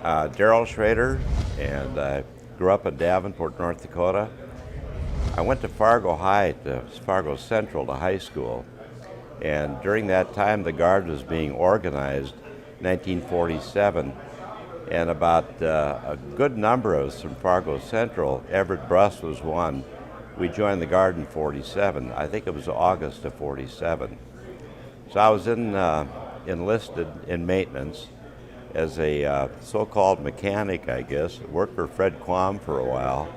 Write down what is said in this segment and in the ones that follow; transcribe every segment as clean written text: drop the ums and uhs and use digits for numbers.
Darrell Schroeder, and I grew up in Davenport, North Dakota. I went to Fargo High, to Fargo Central, to high school, and during that time the Guard was being organized, 1947, and about a good number of us from Fargo Central, Everett Bruss was one, we joined the Guard in 47. I think it was August of 47. So I was enlisted in maintenance as a so-called mechanic, I guess. Worked for Fred Quam for a while,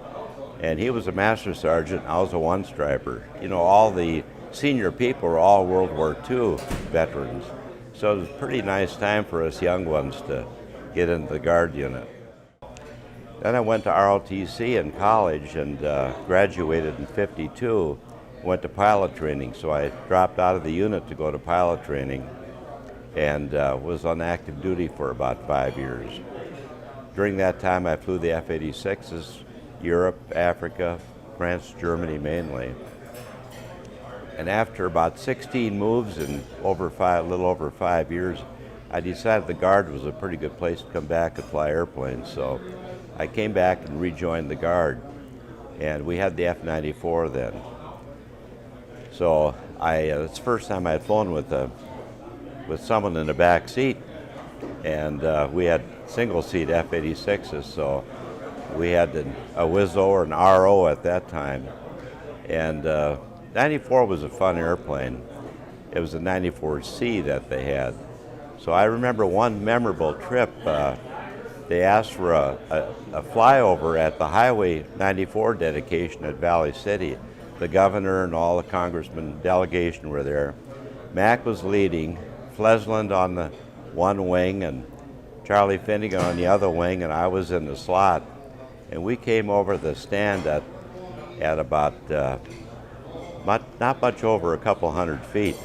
and he was a master sergeant. I was a one-striper. You know, all the senior people were all World War II veterans, so it was a pretty nice time for us young ones to get into the Guard unit. Then I went to ROTC in college and graduated in '52. Went to pilot training, so I dropped out of the unit to go to pilot training, and was on active duty for about 5 years. During that time I flew the F-86s, Europe, Africa, France, Germany mainly. And after about 16 moves in a little over 5 years, I decided the Guard was a pretty good place to come back and fly airplanes, so I came back and rejoined the Guard, and we had the F-94 then. So it's the first time I had flown with someone in the back seat, and we had single-seat F-86s, so we had a Wizzo or an RO at that time. And 94 was a fun airplane. It was a 94C that they had. So I remember one memorable trip. They asked for a flyover at the Highway 94 dedication at Valley City. The governor and all the congressmen delegation were there. Mac was leading, Flesland on the one wing and Charlie Finnegan on the other wing, and I was in the slot. And we came over the stand at about not much over a couple hundred feet.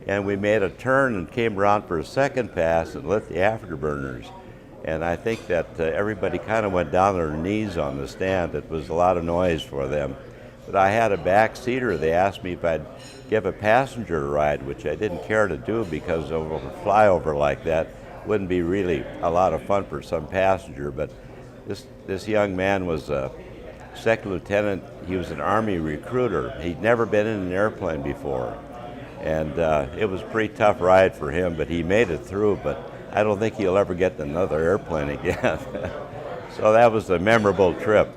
And we made a turn and came around for a second pass and lit the afterburners. And I think that everybody kind of went down on their knees on the stand. It was a lot of noise for them. But I had a back seater. They asked me if I'd give a passenger a ride, which I didn't care to do because of a flyover like that wouldn't be really a lot of fun for some passenger. But this young man was a second lieutenant. He was an Army recruiter. He'd never been in an airplane before. And it was a pretty tough ride for him, but he made it through. But I don't think he'll ever get another airplane again. So that was a memorable trip.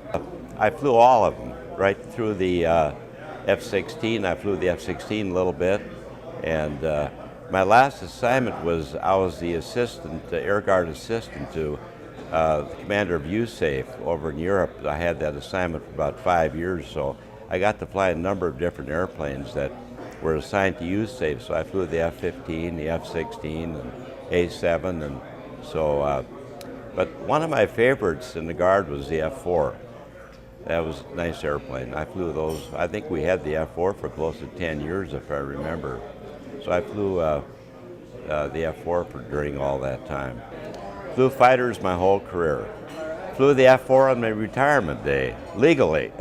I flew all of them, right through the F-16. I flew the F-16 a little bit. And my last assignment was, I was the assistant, Air Guard assistant to the commander of USAFE over in Europe. I had that assignment for about 5 years, so I got to fly a number of different airplanes that were assigned to USAFE. So I flew the F-15, the F-16, and A-7, and so, but one of my favorites in the Guard was the F-4. That was a nice airplane. I flew those. I think we had the F-4 for close to 10 years, if I remember. So I flew the F-4 during all that time. Flew fighters my whole career. Flew the F-4 on my retirement day, legally.